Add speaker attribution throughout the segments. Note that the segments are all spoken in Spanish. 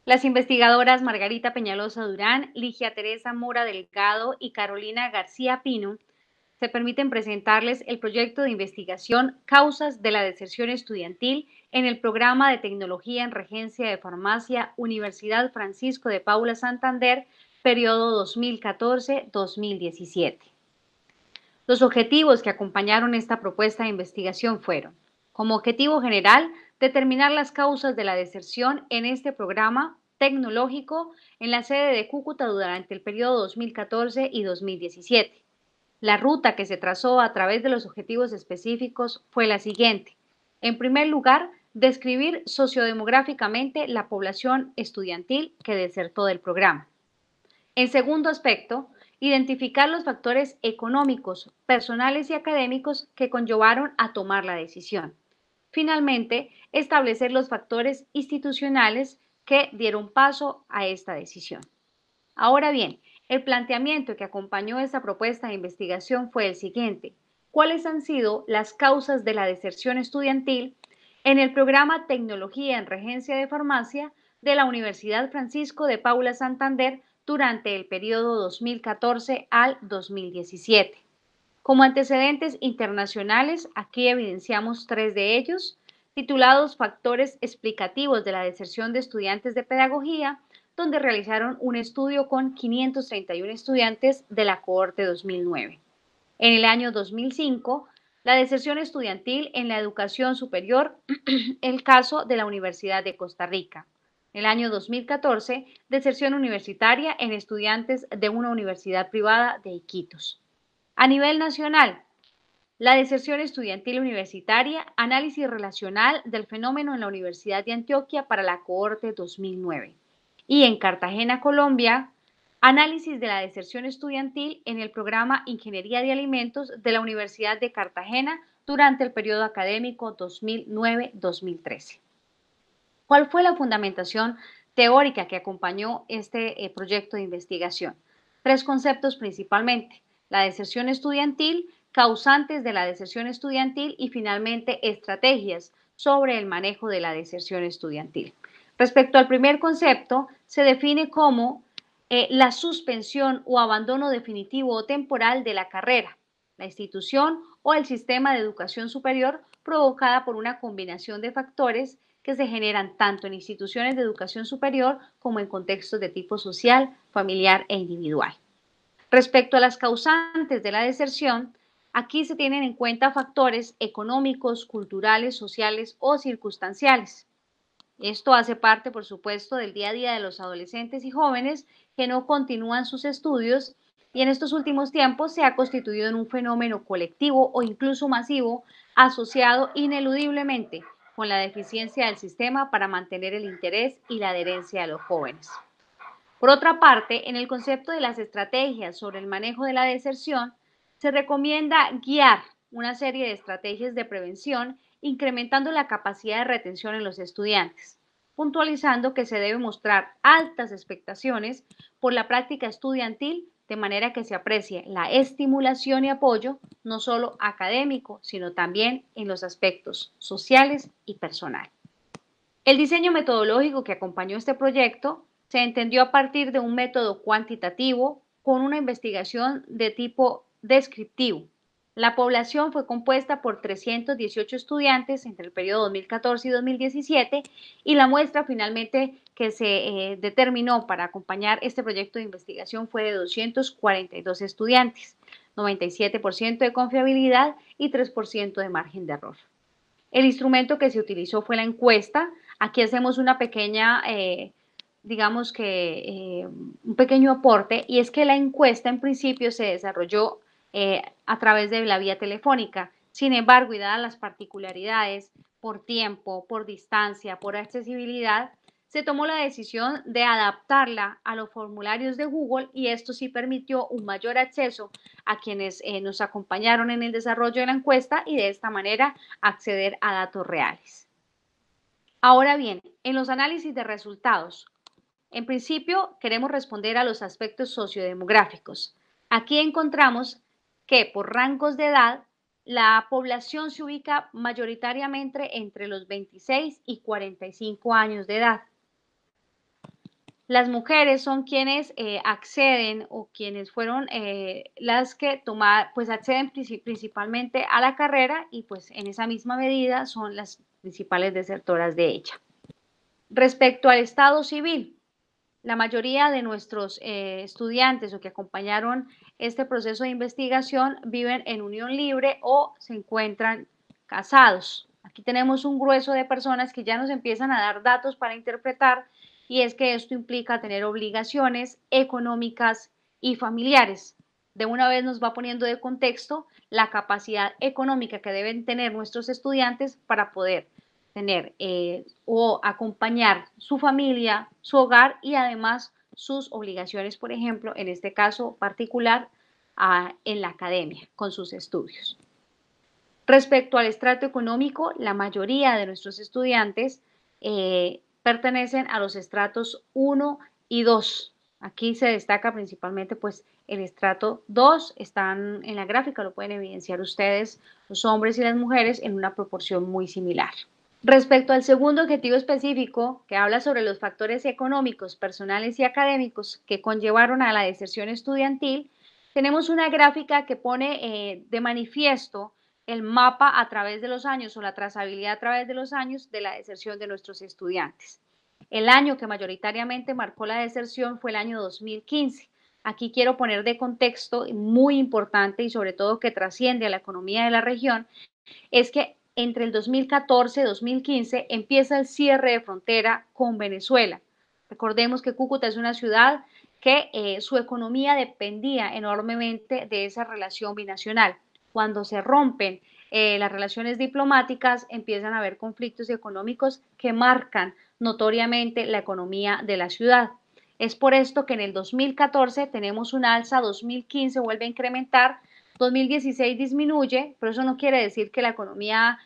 Speaker 1: Las investigadoras Margarita Peñalosa Durán, Ligia Teresa Mora Delgado y Carolina García Pino se permiten presentarles el proyecto de investigación Causas de la deserción estudiantil en el programa de tecnología en regencia de farmacia Universidad Francisco de Paula Santander, periodo 2014-2017. Los objetivos que acompañaron esta propuesta de investigación fueron, como objetivo general, determinar las causas de la deserción en este programa tecnológico en la sede de Cúcuta durante el periodo 2014 y 2017. La ruta que se trazó a través de los objetivos específicos fue la siguiente. En primer lugar, describir sociodemográficamente la población estudiantil que desertó del programa. En segundo aspecto, identificar los factores económicos, personales y académicos que conllevaron a tomar la decisión. Finalmente, establecer los factores institucionales que dieron paso a esta decisión. Ahora bien, el planteamiento que acompañó esta propuesta de investigación fue el siguiente. ¿Cuáles han sido las causas de la deserción estudiantil en el programa Tecnología en Regencia de Farmacia de la Universidad Francisco de Paula Santander durante el periodo 2014 al 2017? Como antecedentes internacionales, aquí evidenciamos tres de ellos, titulados Factores explicativos de la deserción de estudiantes de pedagogía, donde realizaron un estudio con 531 estudiantes de la cohorte 2009. En el año 2005, la deserción estudiantil en la educación superior, el caso de la Universidad de Costa Rica. En el año 2014, deserción universitaria en estudiantes de una universidad privada de Iquitos. A nivel nacional, la deserción estudiantil universitaria, análisis relacional del fenómeno en la Universidad de Antioquia para la cohorte 2009. Y en Cartagena, Colombia, análisis de la deserción estudiantil en el programa Ingeniería de Alimentos de la Universidad de Cartagena durante el periodo académico 2009-2013. ¿Cuál fue la fundamentación teórica que acompañó este proyecto de investigación? Tres conceptos principalmente: la deserción estudiantil, causantes de la deserción estudiantil y finalmente estrategias sobre el manejo de la deserción estudiantil. Respecto al primer concepto, se define como la suspensión o abandono definitivo o temporal de la carrera, la institución o el sistema de educación superior provocada por una combinación de factores que se generan tanto en instituciones de educación superior como en contextos de tipo social, familiar e individual. Respecto a las causantes de la deserción, aquí se tienen en cuenta factores económicos, culturales, sociales o circunstanciales. Esto hace parte, por supuesto, del día a día de los adolescentes y jóvenes que no continúan sus estudios y en estos últimos tiempos se ha constituido en un fenómeno colectivo o incluso masivo asociado ineludiblemente con la deficiencia del sistema para mantener el interés y la adherencia de los jóvenes. Por otra parte, en el concepto de las estrategias sobre el manejo de la deserción, se recomienda guiar una serie de estrategias de prevención, incrementando la capacidad de retención en los estudiantes, puntualizando que se debe mostrar altas expectaciones por la práctica estudiantil, de manera que se aprecie la estimulación y apoyo, no solo académico, sino también en los aspectos sociales y personales. El diseño metodológico que acompañó este proyecto se entendió a partir de un método cuantitativo con una investigación de tipo descriptivo. La población fue compuesta por 318 estudiantes entre el periodo 2014 y 2017 y la muestra finalmente que se determinó para acompañar este proyecto de investigación fue de 242 estudiantes, 97% de confiabilidad y 3% de margen de error. El instrumento que se utilizó fue la encuesta. Aquí hacemos una pequeña, digamos que un pequeño aporte, y es que la encuesta en principio se desarrolló a través de la vía telefónica. Sin embargo, y dadas las particularidades por tiempo, por distancia, por accesibilidad, se tomó la decisión de adaptarla a los formularios de Google y esto sí permitió un mayor acceso a quienes nos acompañaron en el desarrollo de la encuesta y de esta manera acceder a datos reales. Ahora bien, en los análisis de resultados, en principio queremos responder a los aspectos sociodemográficos. Aquí encontramos que por rangos de edad, la población se ubica mayoritariamente entre los 26 y 45 años de edad. Las mujeres son quienes acceden o quienes fueron las que pues acceden principalmente a la carrera y pues en esa misma medida son las principales desertoras de ella. Respecto al estado civil, la mayoría de nuestros estudiantes o que acompañaron este proceso de investigación viven en unión libre o se encuentran casados. Aquí tenemos un grueso de personas que ya nos empiezan a dar datos para interpretar y es que esto implica tener obligaciones económicas y familiares. De una vez nos va poniendo de contexto la capacidad económica que deben tener nuestros estudiantes para poder tener o acompañar su familia, su hogar y además sus obligaciones, por ejemplo, en este caso particular, en la academia, con sus estudios. Respecto al estrato económico, la mayoría de nuestros estudiantes pertenecen a los estratos 1 y 2. Aquí se destaca principalmente pues el estrato 2, están en la gráfica, lo pueden evidenciar ustedes, los hombres y las mujeres en una proporción muy similar. Respecto al segundo objetivo específico, que habla sobre los factores económicos, personales y académicos que conllevaron a la deserción estudiantil, tenemos una gráfica que pone de manifiesto el mapa a través de los años o la trazabilidad a través de los años de la deserción de nuestros estudiantes. El año que mayoritariamente marcó la deserción fue el año 2015. Aquí quiero poner de contexto muy importante y sobre todo que trasciende a la economía de la región, es que entre el 2014 y 2015 empieza el cierre de frontera con Venezuela. Recordemos que Cúcuta es una ciudad que su economía dependía enormemente de esa relación binacional. Cuando se rompen las relaciones diplomáticas, empiezan a haber conflictos económicos que marcan notoriamente la economía de la ciudad. Es por esto que en el 2014 tenemos una alza, 2015 vuelve a incrementar, 2016 disminuye, pero eso no quiere decir que la economía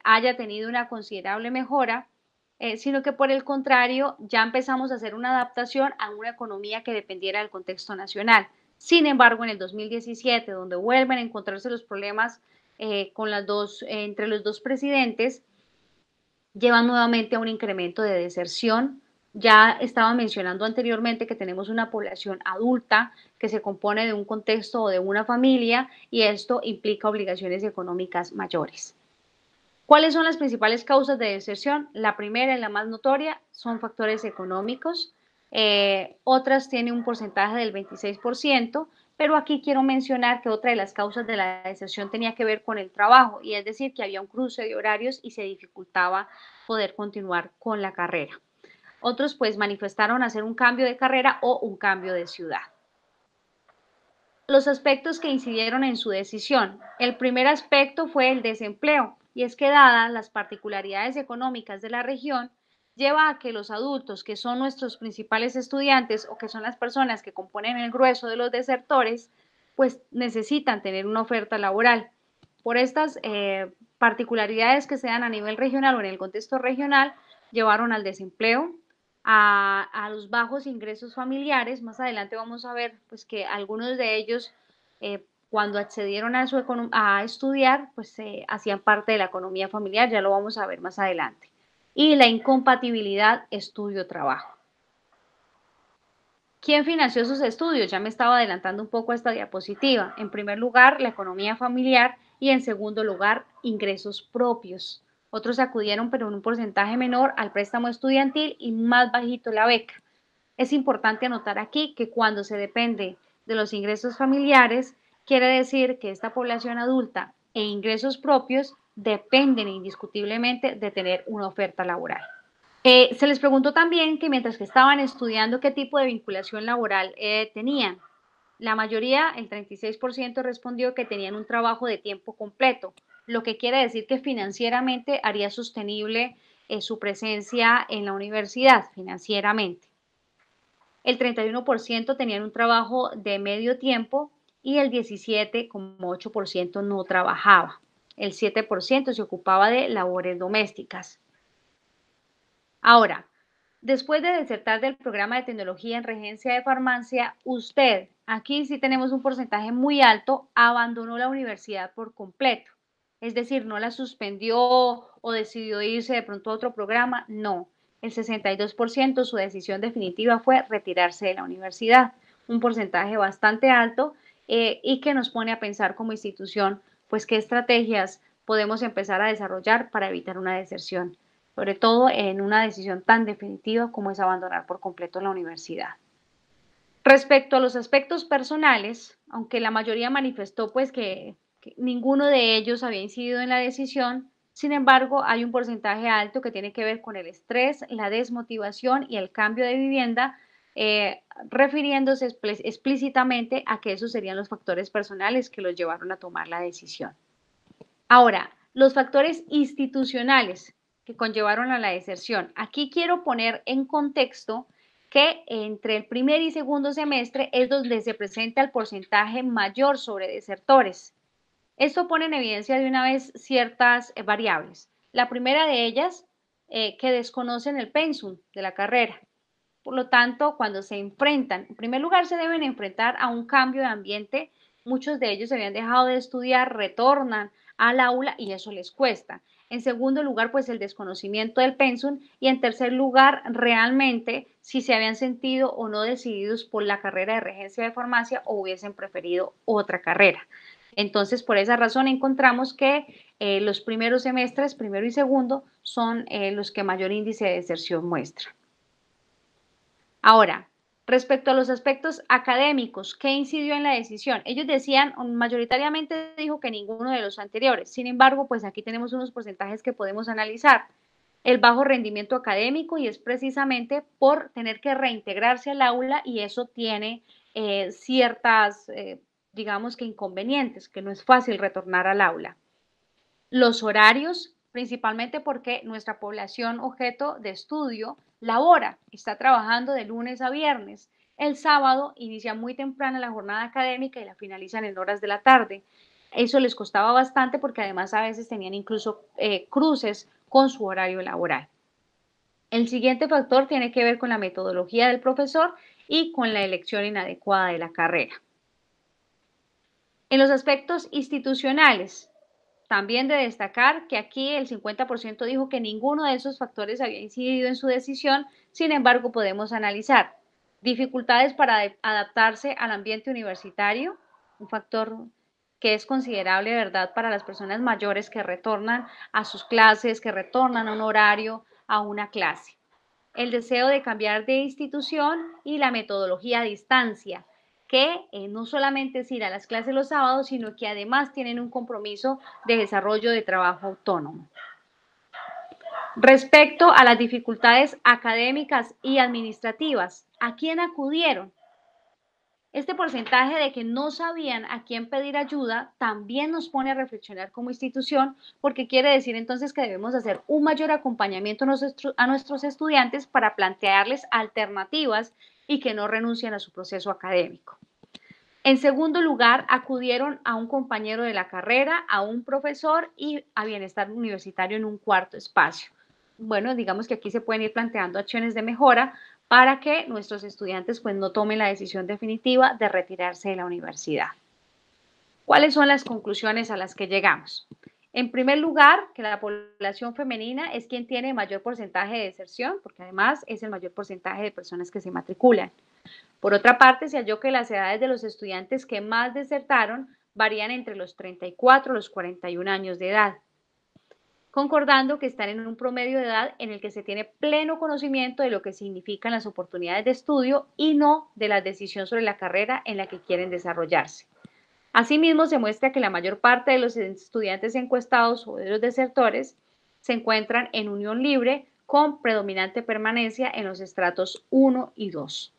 Speaker 1: haya tenido una considerable mejora, sino que por el contrario ya empezamos a hacer una adaptación a una economía que dependiera del contexto nacional. Sin embargo, en el 2017, donde vuelven a encontrarse los problemas entre los dos presidentes, llevan nuevamente a un incremento de deserción. Ya estaba mencionando anteriormente que tenemos una población adulta que se compone de un contexto o de una familia y esto implica obligaciones económicas mayores. ¿Cuáles son las principales causas de deserción? La primera y la más notoria son factores económicos. Otras tienen un porcentaje del 26%, pero aquí quiero mencionar que otra de las causas de la deserción tenía que ver con el trabajo, y es decir, que había un cruce de horarios y se dificultaba poder continuar con la carrera. Otros pues manifestaron hacer un cambio de carrera o un cambio de ciudad. Los aspectos que incidieron en su decisión. El primer aspecto fue el desempleo, y es que dadas las particularidades económicas de la región, lleva a que los adultos, que son nuestros principales estudiantes o que son las personas que componen el grueso de los desertores, pues necesitan tener una oferta laboral. Por estas particularidades que se dan a nivel regional o en el contexto regional, llevaron al desempleo, a los bajos ingresos familiares. Más adelante vamos a ver pues, que algunos de ellos, cuando accedieron a estudiar, pues hacían parte de la economía familiar, ya lo vamos a ver más adelante. Y la incompatibilidad estudio-trabajo. ¿Quién financió sus estudios? Ya me estaba adelantando un poco a esta diapositiva. En primer lugar, la economía familiar y en segundo lugar, ingresos propios. Otros acudieron, pero en un porcentaje menor, al préstamo estudiantil y más bajito la beca. Es importante anotar aquí que cuando se depende de los ingresos familiares, quiere decir que esta población adulta e ingresos propios dependen indiscutiblemente de tener una oferta laboral. Se les preguntó también que mientras que estaban estudiando, qué tipo de vinculación laboral tenían. La mayoría, el 36%, respondió que tenían un trabajo de tiempo completo, lo que quiere decir que financieramente haría sostenible su presencia en la universidad, financieramente. El 31% tenían un trabajo de medio tiempo y el 17,8% no trabajaba. El 7% se ocupaba de labores domésticas. Ahora, después de desertar del programa de tecnología en regencia de farmacia, usted, aquí sí tenemos un porcentaje muy alto, abandonó la universidad por completo. Es decir, no la suspendió o decidió irse de pronto a otro programa, no. El 62% su decisión definitiva fue retirarse de la universidad, un porcentaje bastante alto y que nos pone a pensar como institución, pues qué estrategias podemos empezar a desarrollar para evitar una deserción, sobre todo en una decisión tan definitiva como es abandonar por completo la universidad. Respecto a los aspectos personales, aunque la mayoría manifestó pues que ninguno de ellos había incidido en la decisión, sin embargo, hay un porcentaje alto que tiene que ver con el estrés, la desmotivación y el cambio de vivienda, refiriéndose explícitamente a que esos serían los factores personales que los llevaron a tomar la decisión. Ahora, los factores institucionales que conllevaron a la deserción. Aquí quiero poner en contexto que entre el primer y segundo semestre es donde se presenta el porcentaje mayor sobre desertores. Esto pone en evidencia de una vez ciertas variables. La primera de ellas, que desconocen el pensum de la carrera. Por lo tanto, cuando se enfrentan, en primer lugar, se deben enfrentar a un cambio de ambiente. Muchos de ellos habían dejado de estudiar, retornan al aula y eso les cuesta. En segundo lugar, pues el desconocimiento del pensum y en tercer lugar, realmente si se habían sentido o no decididos por la carrera de regencia de farmacia o hubiesen preferido otra carrera. Entonces, por esa razón encontramos que los primeros semestres, primero y segundo, son los que mayor índice de deserción muestran. Ahora, respecto a los aspectos académicos, ¿qué incidió en la decisión? Ellos decían, mayoritariamente dijo que ninguno de los anteriores. Sin embargo, pues aquí tenemos unos porcentajes que podemos analizar. El bajo rendimiento académico y es precisamente por tener que reintegrarse al aula y eso tiene ciertas, digamos que inconvenientes, que no es fácil retornar al aula. Los horarios, principalmente porque nuestra población objeto de estudio labora, está trabajando de lunes a viernes. El sábado inicia muy temprano la jornada académica y la finalizan en horas de la tarde. Eso les costaba bastante porque además a veces tenían incluso cruces con su horario laboral. El siguiente factor tiene que ver con la metodología del profesor y con la elección inadecuada de la carrera. En los aspectos institucionales, también de destacar que aquí el 50% dijo que ninguno de esos factores había incidido en su decisión, sin embargo podemos analizar dificultades para adaptarse al ambiente universitario, un factor que es considerable, ¿verdad?, para las personas mayores que retornan a sus clases, que retornan a un horario, a una clase. El deseo de cambiar de institución y la metodología a distancia, que no solamente es ir a las clases los sábados, sino que además tienen un compromiso de desarrollo de trabajo autónomo. Respecto a las dificultades académicas y administrativas, ¿a quién acudieron? Este porcentaje de que no sabían a quién pedir ayuda también nos pone a reflexionar como institución, porque quiere decir entonces que debemos hacer un mayor acompañamiento a nuestros estudiantes para plantearles alternativas y que no renuncien a su proceso académico. En segundo lugar, acudieron a un compañero de la carrera, a un profesor y a bienestar universitario en un cuarto espacio. Bueno, digamos que aquí se pueden ir planteando acciones de mejora para que nuestros estudiantes pues no tomen la decisión definitiva de retirarse de la universidad. ¿Cuáles son las conclusiones a las que llegamos? En primer lugar, que la población femenina es quien tiene mayor porcentaje de deserción, porque además es el mayor porcentaje de personas que se matriculan. Por otra parte, se halló que las edades de los estudiantes que más desertaron varían entre los 34 y los 41 años de edad, concordando que están en un promedio de edad en el que se tiene pleno conocimiento de lo que significan las oportunidades de estudio y no de la decisión sobre la carrera en la que quieren desarrollarse. Asimismo, se muestra que la mayor parte de los estudiantes encuestados o de los desertores se encuentran en unión libre con predominante permanencia en los estratos 1 y 2.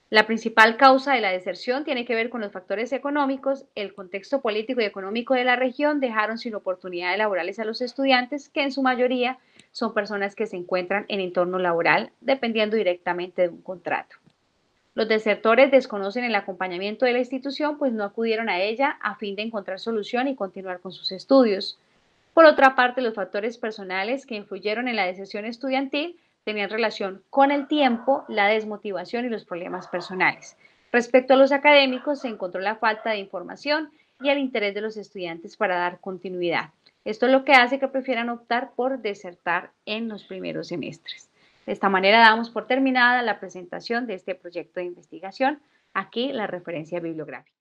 Speaker 1: La principal causa de la deserción tiene que ver con los factores económicos. El contexto político y económico de la región dejaron sin oportunidades laborales a los estudiantes, que en su mayoría son personas que se encuentran en entorno laboral dependiendo directamente de un contrato. Los desertores desconocen el acompañamiento de la institución, pues no acudieron a ella a fin de encontrar solución y continuar con sus estudios. Por otra parte, los factores personales que influyeron en la deserción estudiantil tenían relación con el tiempo, la desmotivación y los problemas personales. Respecto a los académicos, se encontró la falta de información y el interés de los estudiantes para dar continuidad. Esto es lo que hace que prefieran optar por desertar en los primeros semestres. De esta manera damos por terminada la presentación de este proyecto de investigación. Aquí la referencia bibliográfica.